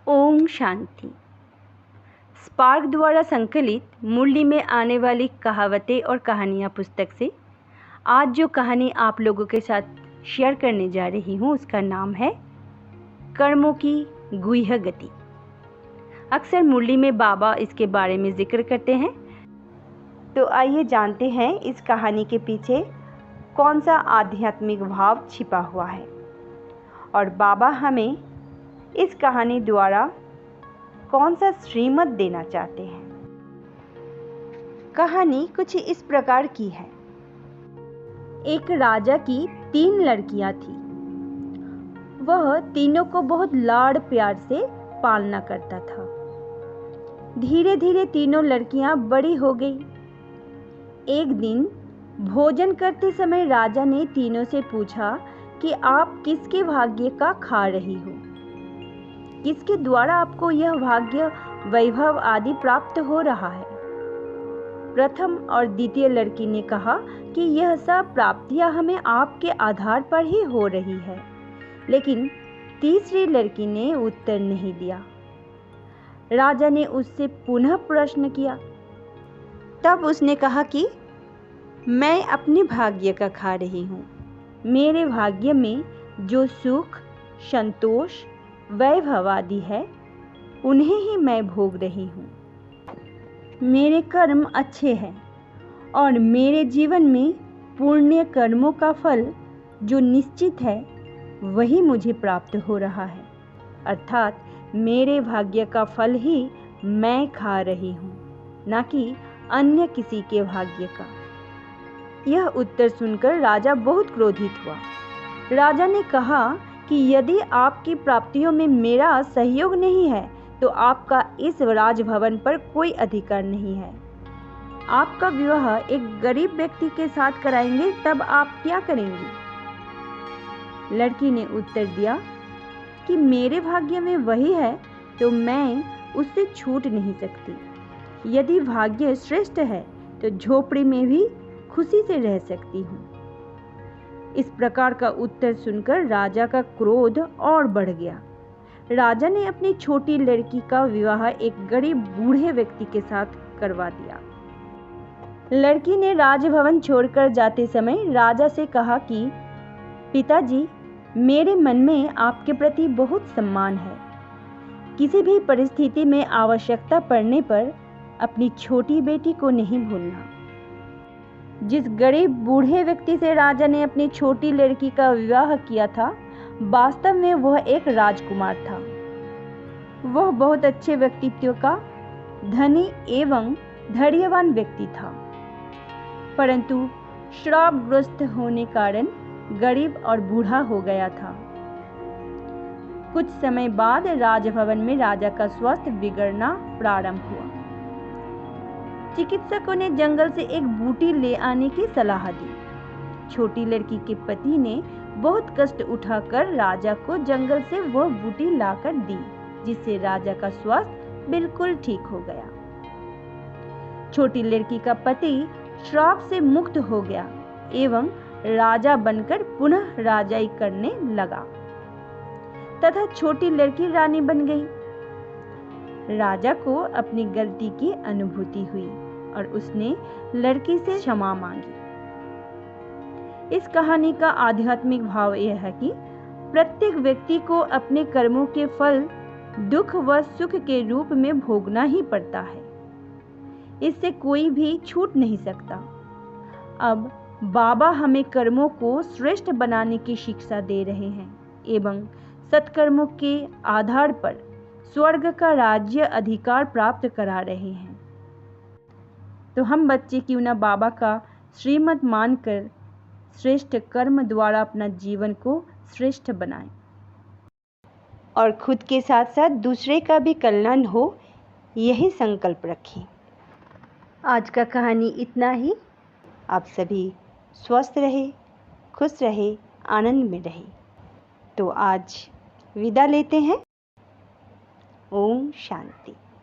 Om Shanti. Spark द्वारा संकलित मुरली में आने वाली कहावतें और कहानियाँ पुस्तक से आज जो कहानी आप लोगों के साथ शेयर करने जा रही हूँ उसका नाम है कर्मों की गुह्य गति। अक्सर मुरली में बाबा इसके बारे में जिक्र करते हैं, तो आइए जानते हैं इस कहानी के पीछे कौन सा आध्यात्मिक भाव छिपा हुआ है और बाबा हमें इस कहानी द्वारा कौन सा श्रीमत देना चाहते हैं। कहानी कुछ इस प्रकार की है। एक राजा की 3 लड़कियां थीं। वह तीनों को बहुत लाड़ प्यार से पालना करता था। धीरे धीरे तीनों लड़कियां बड़ी हो गई। एक दिन भोजन करते समय राजा ने तीनों से पूछा कि आप किसके भाग्य का खा रही हो, किसके द्वारा आपको यह भाग्य वैभव आदि प्राप्त हो रहा है। प्रथम और द्वितीय लड़की ने कहा कि यह सब प्राप्तियां हमें आपके आधार पर ही हो रही है, लेकिन तीसरी लड़की ने उत्तर नहीं दिया। राजा ने उससे पुनः प्रश्न किया। तब उसने कहा कि मैं अपने भाग्य का खा रही हूँ। मेरे भाग्य में जो सुख, संतोष, वैभव आदि है उन्हें ही मैं भोग रही हूँ। मेरे कर्म अच्छे हैं और मेरे जीवन में पुण्य कर्मों का फल जो निश्चित है वही मुझे प्राप्त हो रहा है, अर्थात मेरे भाग्य का फल ही मैं खा रही हूँ, न कि अन्य किसी के भाग्य का। यह उत्तर सुनकर राजा बहुत क्रोधित हुआ। राजा ने कहा कि यदि आपकी प्राप्तियों में मेरा सहयोग नहीं है तो आपका इस राजभवन पर कोई अधिकार नहीं है। आपका विवाह एक गरीब व्यक्ति के साथ कराएंगे तब आप क्या करेंगी? लड़की ने उत्तर दिया कि मेरे भाग्य में वही है तो मैं उससे छूट नहीं सकती। यदि भाग्य श्रेष्ठ है तो झोपड़ी में भी खुशी से रह सकती हूँ। इस प्रकार का उत्तर सुनकर राजा का क्रोध और बढ़ गया। राजा ने अपनी छोटी लड़की का विवाह एक गरीब बूढ़े व्यक्ति के साथ करवा दिया। लड़की ने राजभवन छोड़कर जाते समय राजा से कहा कि पिताजी, मेरे मन में आपके प्रति बहुत सम्मान है। किसी भी परिस्थिति में आवश्यकता पड़ने पर अपनी छोटी बेटी को नहीं भूलना। जिस गरीब बूढ़े व्यक्ति से राजा ने अपनी छोटी लड़की का विवाह किया था, वास्तव में वह एक राजकुमार था। वह बहुत अच्छे व्यक्तित्व का धनी एवं धैर्यवान व्यक्ति था, परंतु श्रापग्रस्त होने कारण गरीब और बूढ़ा हो गया था। कुछ समय बाद राजभवन में राजा का स्वास्थ्य बिगड़ना प्रारंभ हुआ। चिकित्सकों ने जंगल से एक बूटी ले आने की सलाह दी। छोटी लड़की के पति ने बहुत कष्ट उठाकर राजा को जंगल से वह बूटी लाकर दी, जिससे राजा का स्वास्थ्य बिल्कुल ठीक हो गया। छोटी लड़की का पति श्राप से मुक्त हो गया एवं राजा बनकर पुनः राजाई करने लगा तथा छोटी लड़की रानी बन गई। राजा को अपनी गलती की अनुभूति हुई और उसने लड़की से क्षमा मांगी। इस कहानी का आध्यात्मिक भाव यह है कि प्रत्येक व्यक्ति को अपने कर्मों के फल दुख व सुख के रूप में भोगना ही पड़ता है। इससे कोई भी छूट नहीं सकता। अब बाबा हमें कर्मों को श्रेष्ठ बनाने की शिक्षा दे रहे हैं एवं सत्कर्मों के आधार पर स्वर्ग का राज्य अधिकार प्राप्त करा रहे हैं। तो हम बच्चे क्यों न बाबा का श्रीमत मानकर श्रेष्ठ कर्म द्वारा अपना जीवन को श्रेष्ठ बनाएं और खुद के साथ साथ दूसरे का भी कल्याण हो, यही संकल्प रखें। आज का कहानी इतना ही। आप सभी स्वस्थ रहे, खुश रहे, आनंद में रहे। तो आज विदा लेते हैं। ओम शांति।